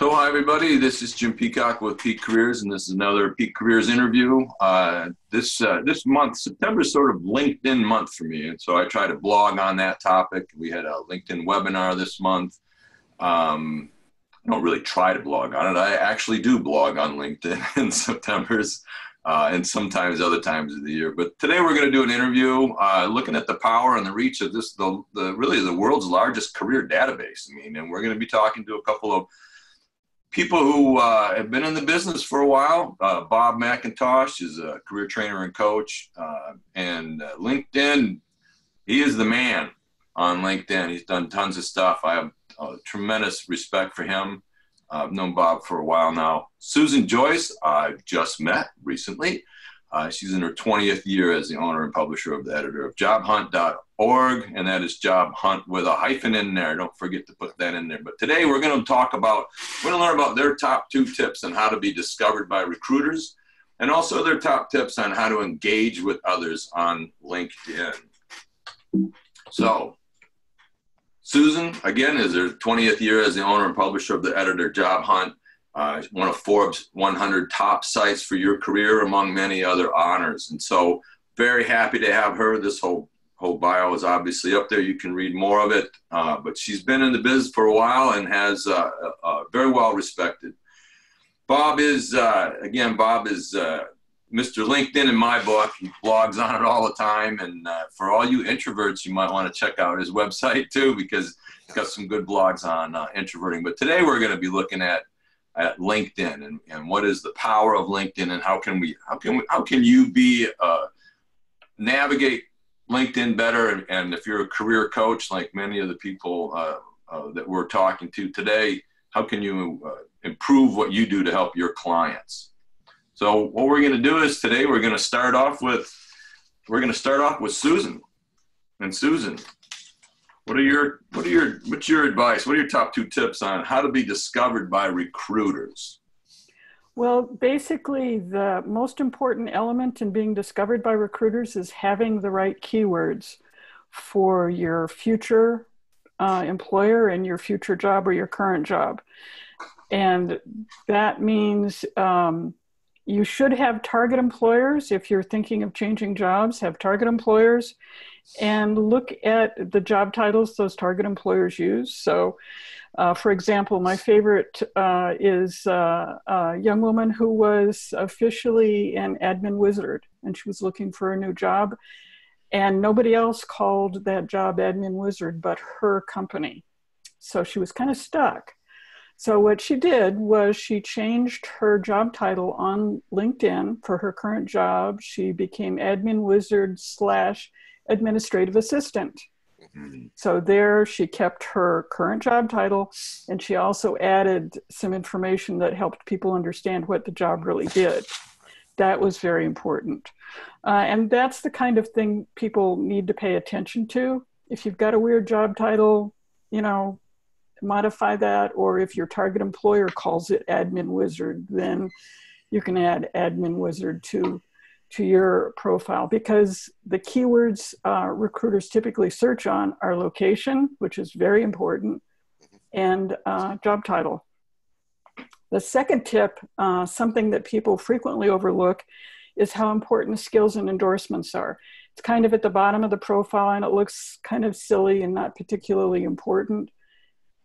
So hi everybody, this is Jim Peacock with Peak Careers, and this is another Peak Careers interview. This month, September is sort of LinkedIn month for me, and so I try to blog on that topic. We had a LinkedIn webinar this month. I don't really try to blog on it. I actually do blog on LinkedIn in September's and sometimes other times of the year. But today we're going to do an interview looking at the power and the reach of this, really the world's largest career database. And we're going to be talking to a couple of people who have been in the business for a while. Bob McIntosh is a career trainer and coach, and LinkedIn, he is the man on LinkedIn. He's done tons of stuff. I have tremendous respect for him. I've known Bob for a while now. Susan Joyce, I've just met recently. She's in her 20th year as the owner and publisher of the editor of jobhunt.org, and that is Job Hunt with a hyphen in there. Don't forget to put that in there. But today we're going to learn about their top 2 tips on how to be discovered by recruiters, and also their top tips on how to engage with others on LinkedIn. So, Susan, again, is her 20th year as the owner and publisher of the editor Job Hunt, one of Forbes 100 top sites for your career, among many other honors. And so very happy to have her. This whole bio is obviously up there. You can read more of it, but she's been in the biz for a while and has very well respected. Bob is Mr. LinkedIn in my book. He blogs on it all the time. And for all you introverts, you might want to check out his website too, because he's got some good blogs on introverting. But today we're going to be looking at LinkedIn and what is the power of LinkedIn, and how can you navigate LinkedIn better, and if you're a career coach like many of the people that we're talking to today, how can you improve what you do to help your clients? So what we're going to do is today we're going to start off with Susan. And Susan, what's your advice? What are your top 2 tips on how to be discovered by recruiters? Well, basically, the most important element in being discovered by recruiters is having the right keywords for your future employer and your future job or your current job. And that means you should have target employers. If you're thinking of changing jobs, have target employers and look at the job titles those target employers use. So, for example, my favorite is a young woman who was officially an admin wizard, and she was looking for a new job, and nobody else called that job admin wizard but her company. So she was kind of stuck. So what she did was she changed her job title on LinkedIn for her current job. She became admin wizard / administrative assistant. So there she kept her current job title, and she also added some information that helped people understand what the job really did. That was very important. And that's the kind of thing people need to pay attention to. If you've got a weird job title, modify that, or if your target employer calls it admin wizard, then you can add admin wizard to your profile, because the keywords recruiters typically search on are location, which is very important, and job title. The second tip, something that people frequently overlook, is how important skills and endorsements are. It's kind of at the bottom of the profile, and it looks kind of silly and not particularly important.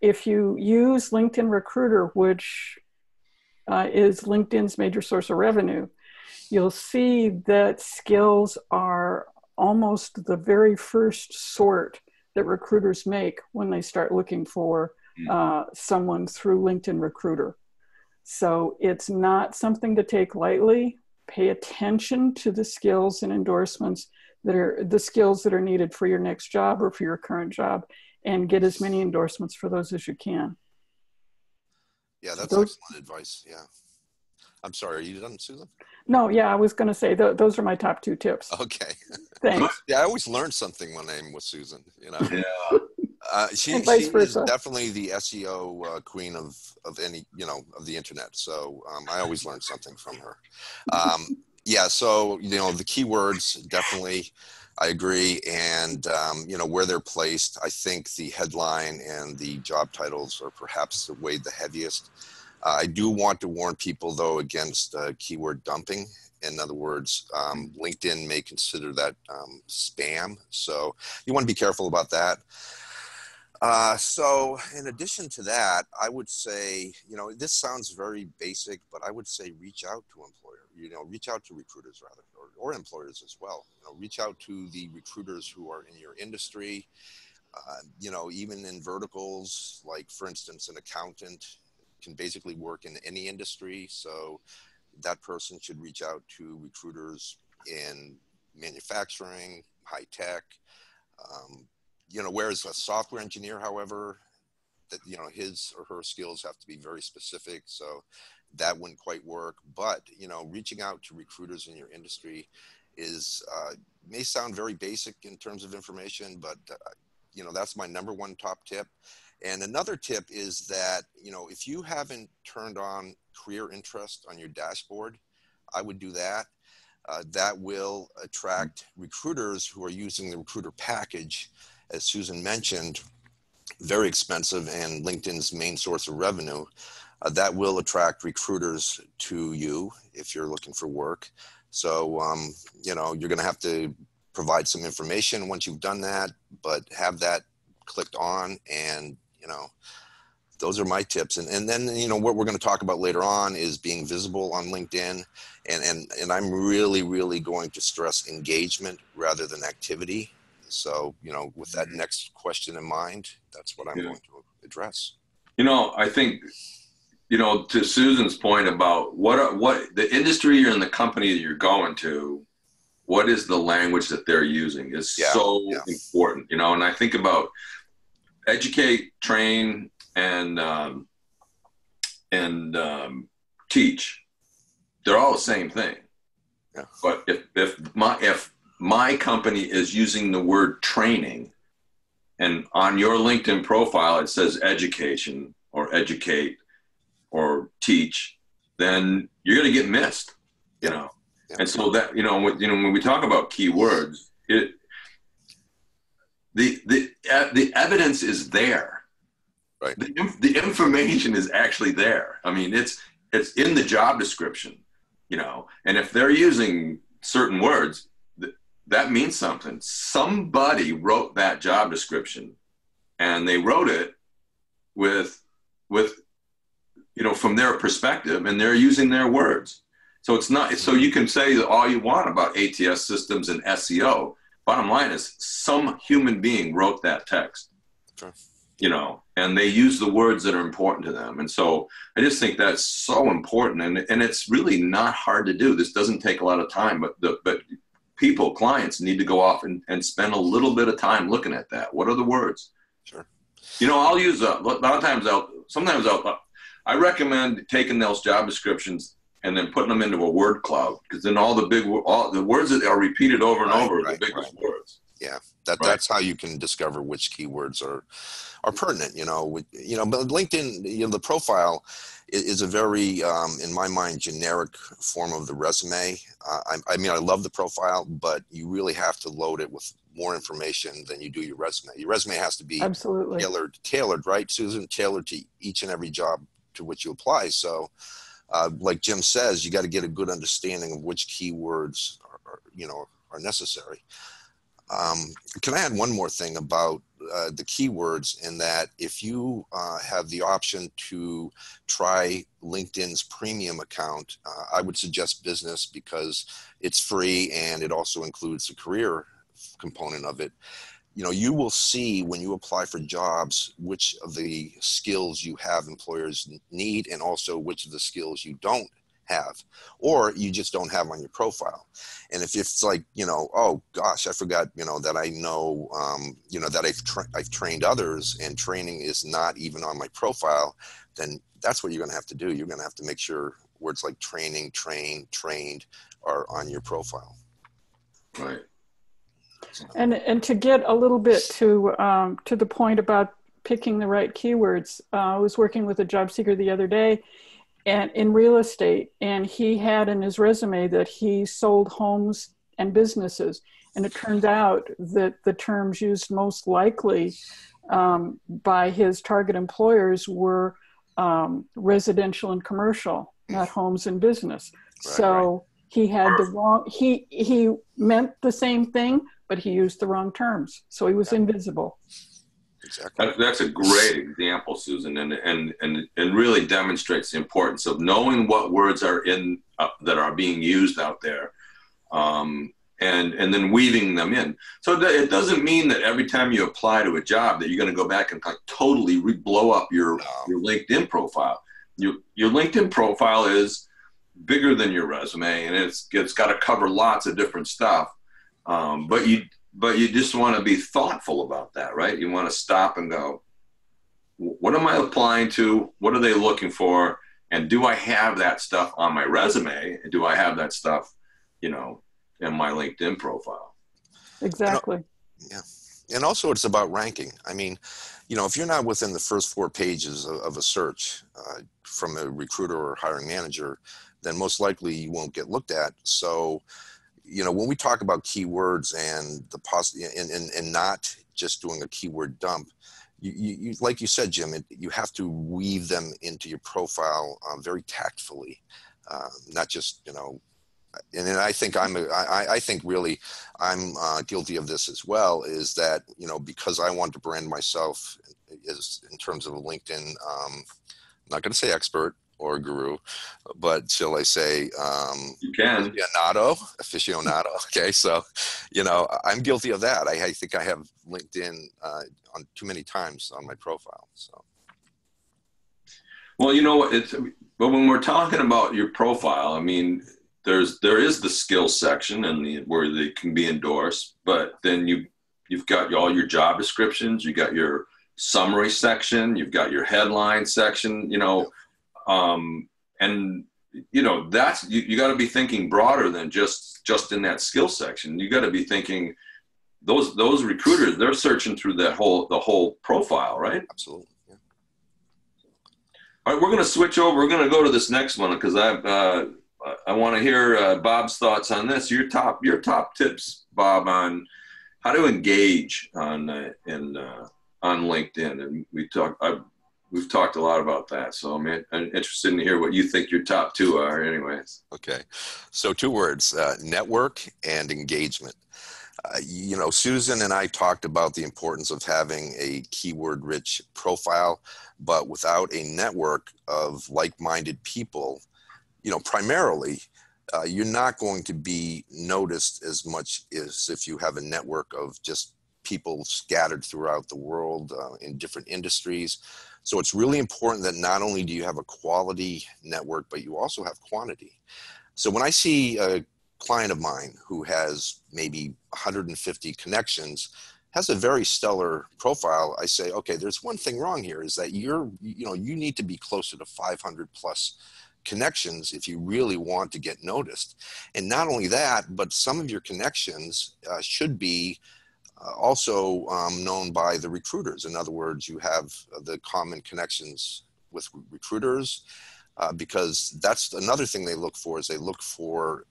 If you use LinkedIn Recruiter, which is LinkedIn's major source of revenue, you'll see that skills are almost the very first sort that recruiters make when they start looking for someone through LinkedIn Recruiter. So it's not something to take lightly. Pay attention to the skills and endorsements that are the skills that are needed for your next job or for your current job, and get as many endorsements for those as you can. Yeah, that's excellent advice. Yeah. I'm sorry, are you done, Susan? No, yeah, I was going to say those are my top 2 tips. Okay. Thanks. Yeah, I always learn something when I'm with Susan, Yeah. She is definitely the SEO queen of any, of the internet. So I always learn something from her. Yeah, so, the keywords, definitely, I agree. And, where they're placed, I think the headline and the job titles are perhaps weighed the heaviest. I do want to warn people, though, against keyword dumping. In other words, LinkedIn may consider that spam. So you want to be careful about that. So in addition to that, I would say, this sounds very basic, but I would say reach out to reach out to recruiters rather, or employers as well. Reach out to the recruiters who are in your industry, even in verticals, like for instance, an accountant can basically work in any industry. So that person should reach out to recruiters in manufacturing, high tech, whereas a software engineer, however, that, his or her skills have to be very specific. So that wouldn't quite work. But, reaching out to recruiters in your industry is, may sound very basic in terms of information, but, that's my number one top tip. And another tip is that, if you haven't turned on career interest on your dashboard, I would do that. That will attract recruiters who are using the recruiter package, as Susan mentioned, very expensive and LinkedIn's main source of revenue. That will attract recruiters to you if you're looking for work. So, you're going to have to provide some information once you've done that, but have that clicked on, and, those are my tips. And then, what we're going to talk about later on is being visible on LinkedIn. And I'm really, really going to stress engagement rather than activity. So, with that next question in mind, that's what I'm going to address. I think, to Susan's point about what the industry you're in, the company that you're going to, what is the language that they're using is so important, and I think about educate, train, and teach. They're all the same thing. Yeah. But if my company is using the word training, and on your LinkedIn profile it says education or educate or teach, then you're going to get missed, Yeah. And so that, when we talk about keywords, the evidence is there. Right. The information is actually there. I mean, it's in the job description, and if they're using certain words, that means something. Somebody wrote that job description, and they wrote it with from their perspective, and they're using their words. So it's not, so you can say all you want about ATS systems and SEO. Bottom line is some human being wrote that text, Sure. And they use the words that are important to them. And so I just think that's so important. And it's really not hard to do. This doesn't take a lot of time, but clients need to go off and spend a little bit of time looking at that. What are the words? Sure. I'll use a lot of times I recommend taking those job descriptions and then putting them into a word cloud, because then all the words that are repeated over and over are the biggest words. Yeah, that's how you can discover which keywords are pertinent. But LinkedIn, the profile is a very, in my mind, generic form of the resume. I love the profile, but you really have to load it with more information than you do your resume. Your resume has to be absolutely tailored, right, Susan? Tailored to each and every job to which you apply. So, like Jim says, you got to get a good understanding of which keywords are necessary. Can I add one more thing about the keywords, in that if you have the option to try LinkedIn's premium account, I would suggest business, because it's free and it also includes the career component of it. You will see when you apply for jobs which of the skills you have employers need, and also which of the skills you don't have, or you just don't have on your profile. And if it's like, oh gosh, I forgot, that I know, that I've trained others, and training is not even on my profile, then that's what you're going to have to do. You're going to have to make sure words like training, train, trained are on your profile. Right. And to get a little bit to the point about picking the right keywords, I was working with a job seeker the other day, and in real estate, and he had in his resume that he sold homes and businesses, and it turned out that the terms used most likely by his target employers were residential and commercial, not homes and business. Right, So he had the wrong, he meant the same thing, but he used the wrong terms. So he was invisible. Exactly. That's a great example, Susan, and really demonstrates the importance of knowing what words are in that are being used out there, and then weaving them in. So it doesn't mean that every time you apply to a job that you're going to go back and like totally blow up your LinkedIn profile. Your LinkedIn profile is bigger than your resume, and it's got to cover lots of different stuff. But you just want to be thoughtful about that, right? You want to stop and go, what am I applying to? What are they looking for? And do I have that stuff on my resume? And do I have that stuff, in my LinkedIn profile? Exactly. Yeah. And also it's about ranking. I mean, if you're not within the first 4 pages of a search from a recruiter or hiring manager, then most likely you won't get looked at. So, when we talk about keywords and and not just doing a keyword dump, you like you said, Jim, you have to weave them into your profile very tactfully, not just And I think I think really I'm guilty of this as well. Is that because I want to brand myself as in terms of a LinkedIn, I'm not going to say expert or guru, but shall I say, you can aficionado. Okay. So, I'm guilty of that. I think I have LinkedIn on too many times on my profile. So. Well, but when we're talking about your profile, I mean, there is the skills section and where they can be endorsed, but then you've got all your job descriptions, you got your summary section, you've got your headline section, and that's you got to be thinking broader than just in that skill section. You got to be thinking those recruiters, they're searching through the whole profile, right? Absolutely. Yeah. All right, we're going to switch over. We're going to go to this next one because I want to hear Bob's thoughts on this. Your top tips, Bob, on how to engage on LinkedIn, and we've talked a lot about that. So I'm interested in hear what you think your top 2 are, anyways. Okay, so 2 words: network and engagement. Susan and I talked about the importance of having a keyword-rich profile, but without a network of like-minded people, primarily, you're not going to be noticed as much as if you have a network of just people scattered throughout the world in different industries. So it's really important that not only do you have a quality network, but you also have quantity. So when I see a client of mine who has maybe 150 connections, has a very stellar profile, I say, okay, there's one thing wrong here, is that you need to be closer to 500 plus connections if you really want to get noticed. And not only that, but some of your connections should be also known by the recruiters. In other words, you have the common connections with recruiters, because that's another thing they look for, is they look for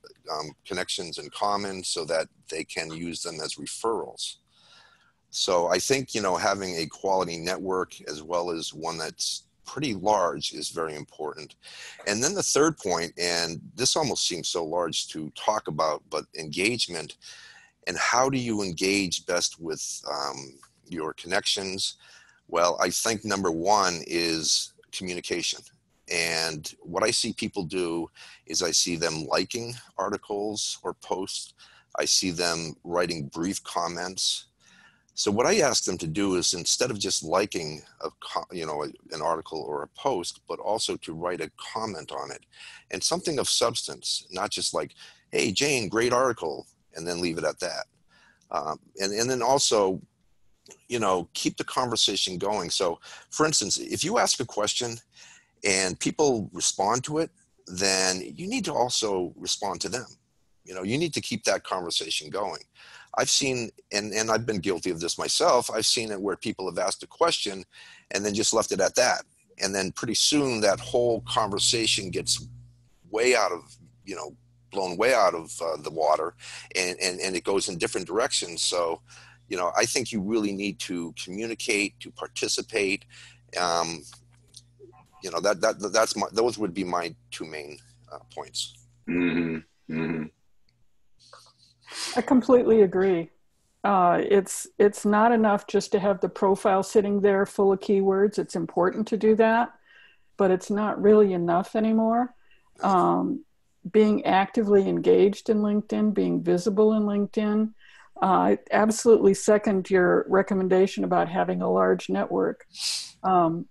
connections in common so that they can use them as referrals. So I think, having a quality network as well as one that's pretty large is very important. And then the third point, and this almost seems so large to talk about, but engagement. And how do you engage best with your connections? Well, I think number 1 is communication. And what I see people do is I see them liking articles or posts. I see them writing brief comments. So what I ask them to do is, instead of just liking an article or a post, but also to write a comment on it, and something of substance, not just like, hey, Jane, great article, and then leave it at that. And then also, keep the conversation going. So for instance, if you ask a question and people respond to it, then you need to also respond to them. You need to keep that conversation going. I've seen, and I've been guilty of this myself, I've seen it where people have asked a question and then just left it at that. And then pretty soon that whole conversation gets way out of, blown way out of the water, and it goes in different directions. So, I think you really need to communicate, to participate. You know, those would be my two main points. Mm-hmm. Mm-hmm. I completely agree. It's not enough just to have the profile sitting there full of keywords. It's important to do that, but it's not really enough anymore. Being actively engaged in LinkedIn, being visible in LinkedIn. I absolutely second your recommendation about having a large network,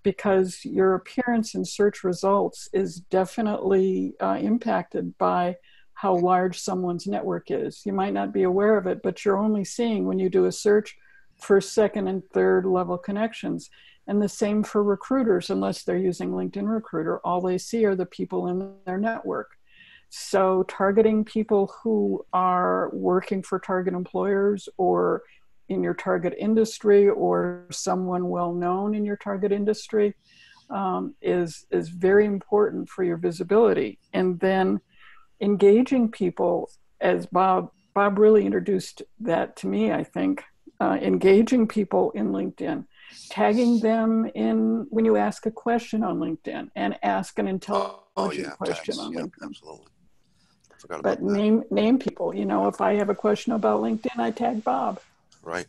because your appearance in search results is definitely impacted by how large someone's network is. You might not be aware of it, but you're only seeing when you do a search for second and third level connections. And the same for recruiters, unless they're using LinkedIn Recruiter, all they see are the people in their network. So targeting people who are working for target employers or in your target industry or someone well-known in your target industry is very important for your visibility. And then engaging people, as Bob really introduced that to me, I think, engaging people in LinkedIn, tagging them in when you ask a question on LinkedIn, and ask an intelligent question on LinkedIn. Absolutely. Forgot about But that. name people. You know, if I have a question about LinkedIn, I tag Bob. Right.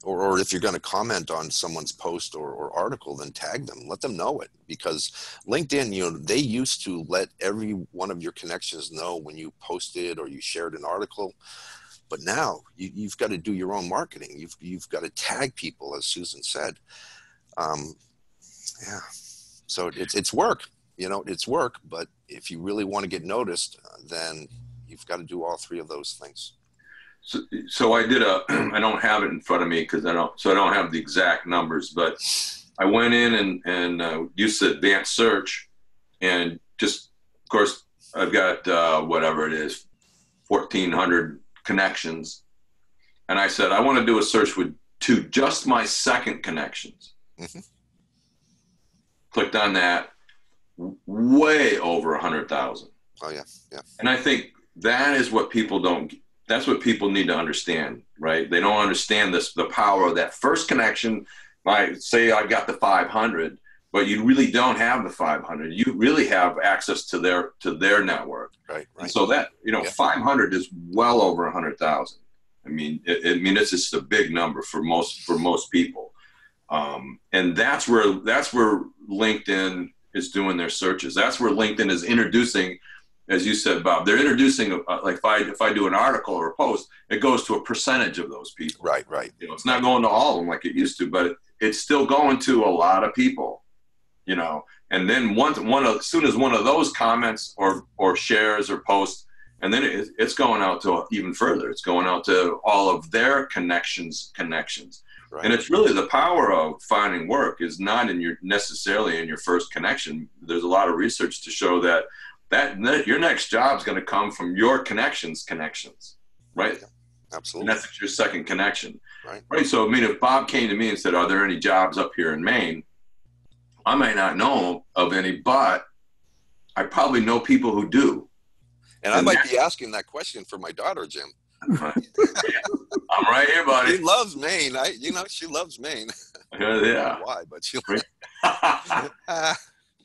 Or if you're going to comment on someone's post or article, then tag them, let them know it, because LinkedIn, you know, they used to let every one of your connections know when you posted or you shared an article. But now you've got to do your own marketing. You've got to tag people, as Susan said. Yeah. So it's work, you know, it's work, but if you really want to get noticed, then you've got to do all three of those things. So I did I don't have it in front of me because I don't have the exact numbers, but I went in and used the advanced search, and just, of course, I've got whatever it is, 1,400 connections. And I said, I want to do a search to just my second connections. Mm-hmm. Clicked on that, way over 100,000. Oh yeah. Yeah. And I think that is what that's what people need to understand, right? They don't understand the power of that first connection. Say I got the 500, but you really don't have the 500. You really have access to their network. Right. And so that, you know, 500 is well over 100,000. I mean, it's just a big number for most people. And that's where LinkedIn is doing their searches. That's where LinkedIn is introducing, as you said, Bob, they're introducing, like if I do an article or a post, it goes to a percentage of those people. Right. You know, it's not going to all of them like it used to, but it's still going to a lot of people, you know. And then as soon as one of those comments or shares or posts, and then it's going out to even further. It's going out to all of their connections. Right. And it's really the power of finding work is not necessarily in your first connection. There's a lot of research to show that your next job is going to come from your connections, right? Yeah, absolutely. And that's your second connection, right? So, I mean, if Bob came to me and said, are there any jobs up here in Maine? I might not know of any, but I probably know people who do. And I might be asking that question for my daughter, Jim. I'm right here, buddy. She loves Maine. She loves Maine. Yeah. I don't know why, but she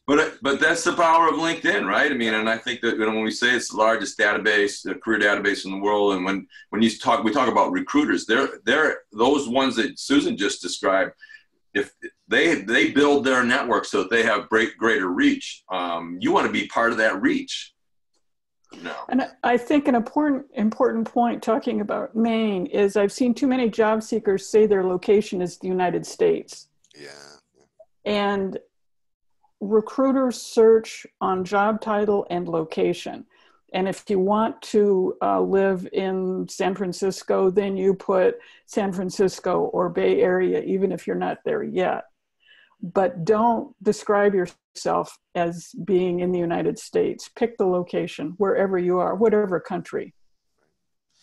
But that's the power of LinkedIn, right? I mean, and I think that when we say it's the largest database, the career database in the world, and when we talk about recruiters, they're those ones that Susan just described. If they build their network so that they have greater reach, you want to be part of that reach. No. And I think an important point talking about Maine is I've seen too many job seekers say their location is the United States. Yeah. And recruiters search on job title and location. And if you want to live in San Francisco, then you put San Francisco or Bay Area, even if you're not there yet. But don't describe yourself as being in the United States. Pick the location, wherever you are, whatever country.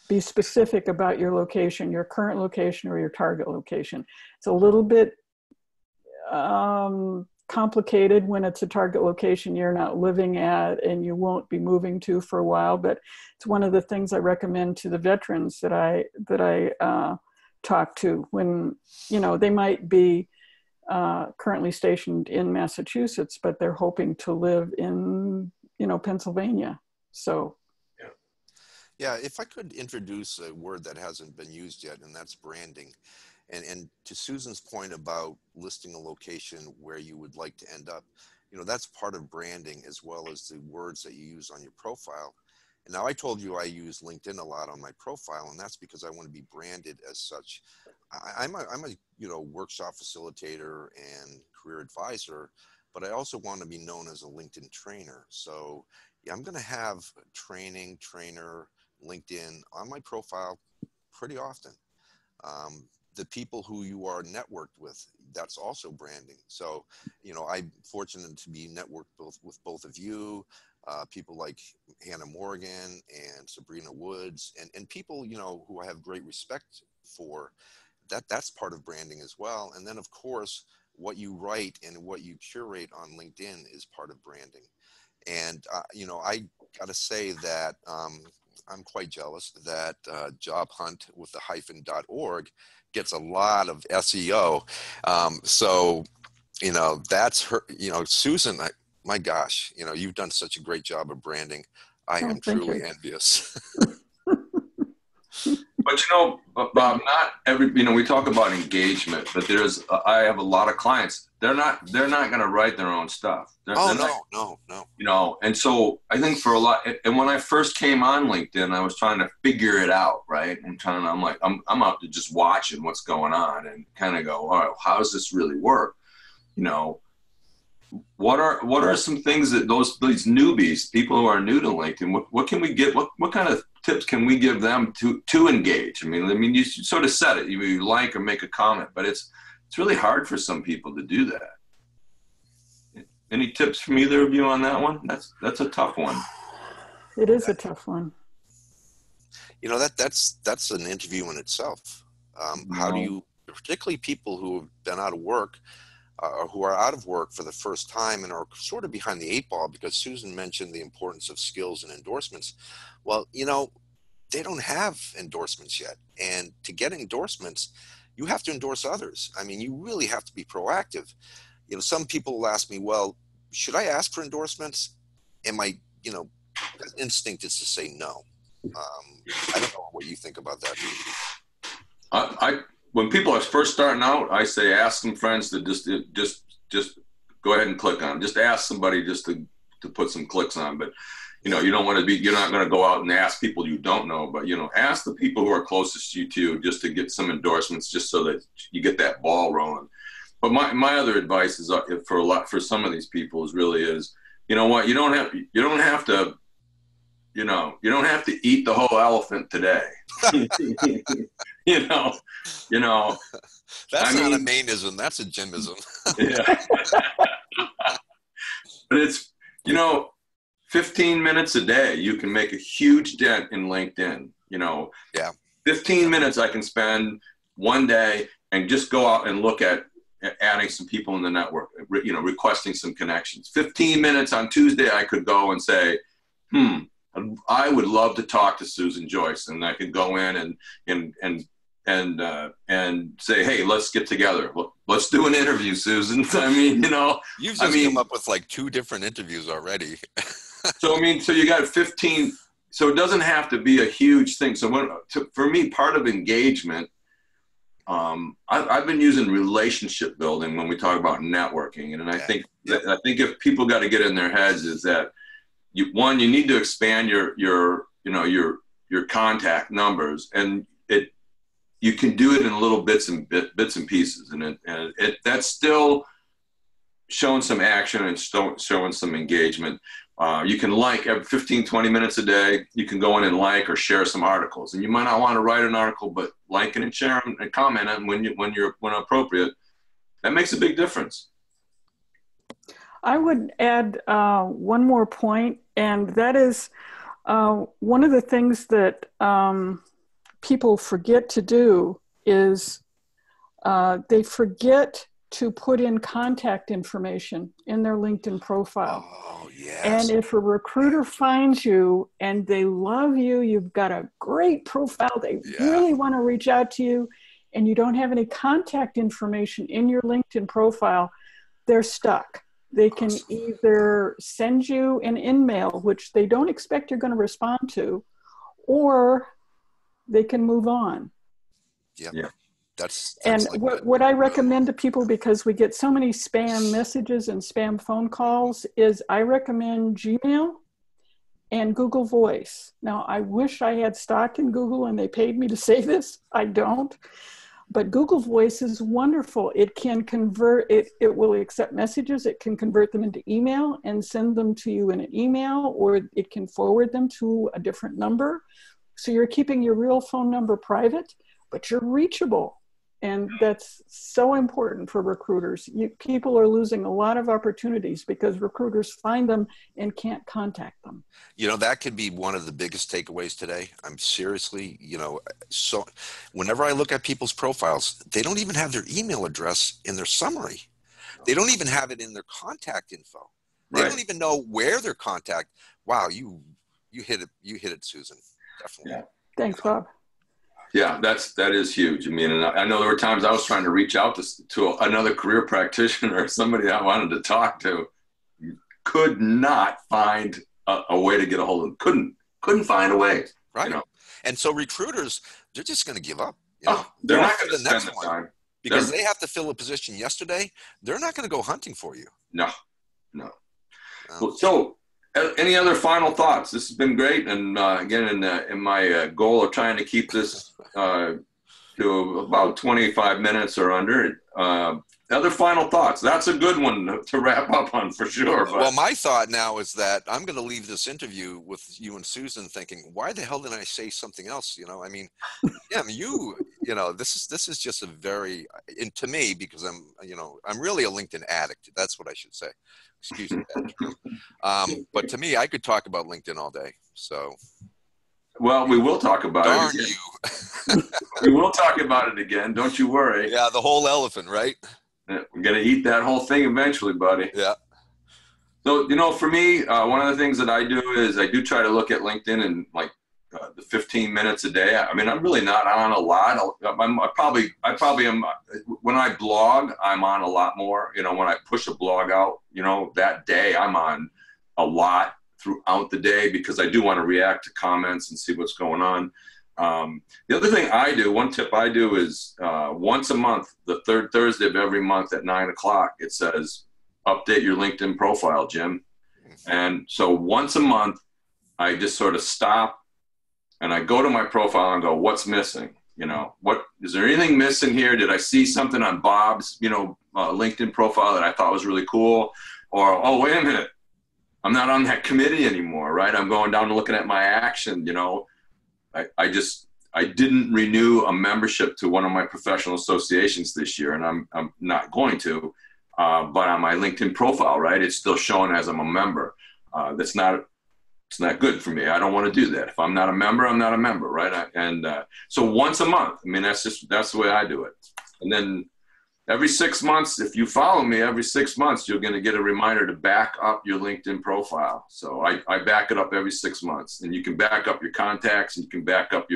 Be specific about your location, your current location or your target location. It's a little bit complicated when it's a target location you're not living at and you won't be moving to for a while, but it's one of the things I recommend to the veterans that I talk to when, you know, they might be currently stationed in Massachusetts, but they're hoping to live in, Pennsylvania. So. Yeah, if I could introduce a word that hasn't been used yet, and that's branding. And to Susan's point about listing a location where you would like to end up, that's part of branding, as well as the words that you use on your profile. And now I told you I use LinkedIn a lot on my profile, and that's because I want to be branded as such. I'm a workshop facilitator and career advisor, but I also want to be known as a LinkedIn trainer. So yeah, I'm going to have trainer, LinkedIn on my profile pretty often. The people who you are networked with, that's also branding. So, I'm fortunate to be networked with both of you, people like Hannah Morgan and Sabrina Woods, and people, who I have great respect for. That's part of branding as well. And then, of course, what you write and what you curate on LinkedIn is part of branding. And, I got to say that I'm quite jealous that Job Hunt with the hyphen.org gets a lot of SEO. So, that's her, Susan, my gosh, you've done such a great job of branding. I am truly envious. But Bob, not every, we talk about engagement, but I have a lot of clients. They're not going to write their own stuff. No. And so I think for a lot, and when I first came on LinkedIn, I was trying to figure it out, right? I'm out to just watching what's going on and kind of go, all right, how does this really work? What are some things that these newbies, people who are new to LinkedIn, what can we get? What kind of tips can we give them to engage? I mean, you sort of said it. You like or make a comment, but it's really hard for some people to do that. Any tips from either of you on that one? That's a tough one. It is a tough one. That's an interview in itself. How do you, particularly people who have been out of work, who are out of work for the first time and are sort of behind the eight ball, because Susan mentioned the importance of skills and endorsements. Well, they don't have endorsements yet. And to get endorsements, you have to endorse others. I mean, you really have to be proactive. Some people will ask me, well, should I ask for endorsements? And my, instinct is to say no. I don't know what you think about that. When people are first starting out, I say ask some friends to just go ahead and click on. Just ask somebody just to put some clicks on. But you don't want to be. You're not going to go out and ask people you don't know. But ask the people who are closest to you just to get some endorsements, just so that you get that ball rolling. But my other advice is for some of these people is you know what, you don't have to eat the whole elephant today. That's not a mainism, that's a Jimism. Yeah. But it's 15 minutes a day you can make a huge dent in LinkedIn. 15 minutes I can spend one day and just go out and look at adding some people in the network, requesting some connections. 15 minutes on Tuesday I could go and say, I would love to talk to Susan Joyce, and I could go in and say, hey, let's get together. Let's do an interview, Susan. You've just come up with like 2 different interviews already. So you got 15. So it doesn't have to be a huge thing. So for me, part of engagement, I've been using relationship building when we talk about networking, and I think if people got to get in their heads is that you need to expand your contact numbers, and you can do it in little bits and pieces, and that's still showing some action and showing some engagement. You can like every 15, 20 minutes a day. You can go in and like or share some articles, and you might not want to write an article, but like it and share them and comment on when appropriate. That makes a big difference. I would add one more point, and that is one of the things that people forget to do is they forget to put in contact information in their LinkedIn profile. Oh, yes. And if a recruiter finds you and they love you, you've got a great profile, they really want to reach out to you, and you don't have any contact information in your LinkedIn profile, they're stuck. They can either send you an in-mail, which they don't expect you're going to respond to, or they can move on. Yeah. That's and like what I recommend to people, because we get so many spam messages and spam phone calls, is I recommend Gmail and Google Voice. Now, I wish I had stock in Google and they paid me to say this. I don't. But Google Voice is wonderful. It can convert, it will accept messages. It can convert them into email and send them to you in an email, or it can forward them to a different number. So you're keeping your real phone number private, but you're reachable. And that's so important for recruiters. People are losing a lot of opportunities because recruiters find them and can't contact them. You know, that could be one of the biggest takeaways today. I'm seriously, so whenever I look at people's profiles, they don't even have their email address in their summary. They don't even have it in their contact info. They don't even know where their contact. Wow, you hit it, Susan. Definitely. Yeah. Thanks, Bob. Yeah, that is huge. I mean, and I know there were times I was trying to reach out to another career practitioner or somebody I wanted to talk to, could not find a way to get a hold of them. Couldn't find a way. Right. And so recruiters, they're just going to give up. They're not going to spend the time. Because they have to fill a position yesterday. They're not going to go hunting for you. No. So, any other final thoughts? This has been great, and again, in my goal of trying to keep this to about 25 minutes or under. Other final thoughts? That's a good one to wrap up on for sure. But. Well, my thought now is that I'm going to leave this interview with you and Susan thinking, why the hell didn't I say something else? This is just a very, and to me, because I'm really a LinkedIn addict. That's what I should say. Excuse me. But to me, I could talk about LinkedIn all day. So. Well, we will talk about Darn it again. You. We will talk about it again. Don't you worry. Yeah, the whole elephant, right? We're going to eat that whole thing eventually, buddy. Yeah. So, for me, one of the things that I do is I do try to look at LinkedIn in the 15 minutes a day. I mean, I'm really not on a lot. I probably am. When I blog, I'm on a lot more. When I push a blog out, that day I'm on a lot throughout the day because I do want to react to comments and see what's going on. The other thing I do, one tip I do is once a month, the third Thursday of every month at 9:00, it says, update your LinkedIn profile, Jim. And so once a month, I just sort of stop and I go to my profile and go, what's missing? What is there anything missing here? Did I see something on Bob's, LinkedIn profile that I thought was really cool? Or, oh, wait a minute, I'm not on that committee anymore, right? I'm going down and looking at my action, I didn't renew a membership to one of my professional associations this year, and I'm not going to. But on my LinkedIn profile, right, it's still showing as I'm a member. It's not good for me. I don't want to do that. If I'm not a member, I'm not a member, right? So once a month, I mean, that's the way I do it. And then every 6 months, if you follow me, every 6 months, you're going to get a reminder to back up your LinkedIn profile. So I back it up every 6 months, and you can back up your contacts, and you can back up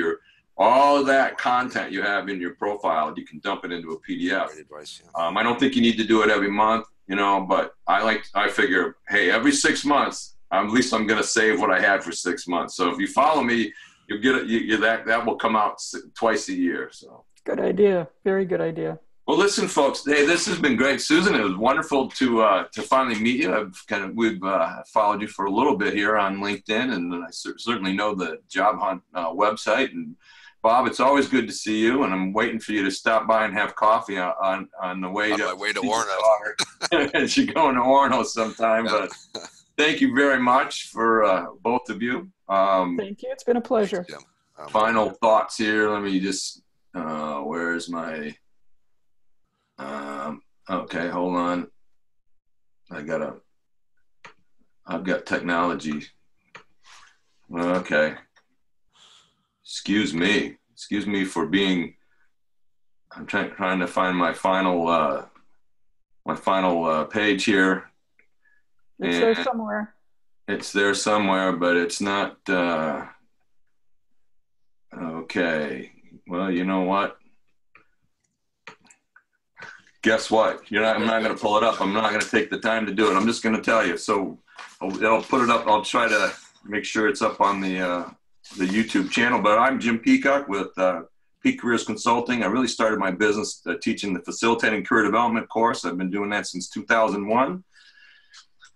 all of that content you have in your profile. You can dump it into a PDF. Great advice, yeah. I don't think you need to do it every month, but I figure, hey, every 6 months, at least I'm going to save what I had for 6 months. So if you follow me, you'll get it. That will come out twice a year. So good idea. Very good idea. Well, listen, folks. Hey, this has been great, Susan. It was wonderful to finally meet you. We've followed you for a little bit here on LinkedIn, and I certainly know the Job Hunt website. And Bob, it's always good to see you. And I'm waiting for you to stop by and have coffee on the way on my way to Orono. And you're going to Orono sometime. But thank you very much for both of you. Thank you. It's been a pleasure. Final thoughts here. Let me just. Where's my? Okay, hold on. I've got technology. Okay. Excuse me for being, I'm trying to find my final page here. It's there somewhere. It's there somewhere, but it's not, okay. Well, you know what? Guess what? I'm not going to pull it up. I'm not going to take the time to do it. I'm just going to tell you. So I'll put it up. I'll try to make sure it's up on the YouTube channel. But I'm Jim Peacock with Peak Careers Consulting. I really started my business teaching the Facilitating Career Development course. I've been doing that since 2001.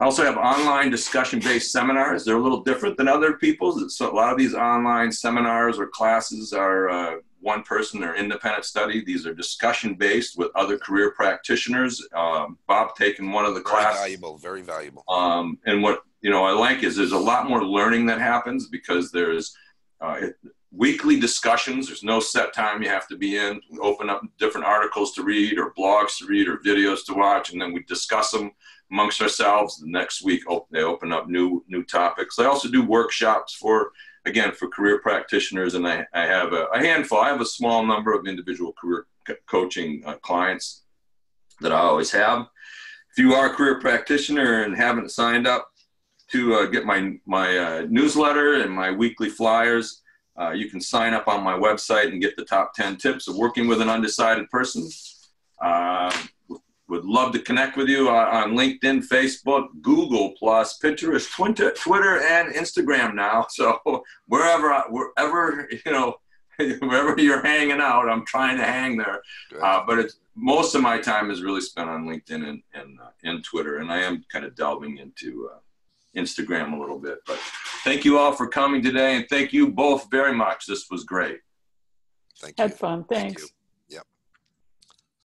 I also have online discussion-based seminars. They're a little different than other people's. So a lot of these online seminars or classes are one person or independent study. These are discussion-based with other career practitioners. Bob taking one of the classes. Very valuable, very valuable. And what I like is there's a lot more learning that happens because there's weekly discussions. There's no set time you have to be in. We open up different articles to read or blogs to read or videos to watch, and then we discuss them amongst ourselves. The next week, they open up new topics. I also do workshops for career practitioners, and I have a handful. I have a small number of individual career coaching clients that I always have. If you are a career practitioner and haven't signed up to get my newsletter and my weekly flyers, you can sign up on my website and get the top 10 tips of working with an undecided person. Would love to connect with you on LinkedIn, Facebook, Google+, Pinterest, Twitter, and Instagram now. So wherever you're hanging out, I'm trying to hang there. But most of my time is really spent on LinkedIn and Twitter, and I am kind of delving into Instagram a little bit. But thank you all for coming today, and thank you both very much. This was great. Thank you. Had fun. Thanks. Thank you.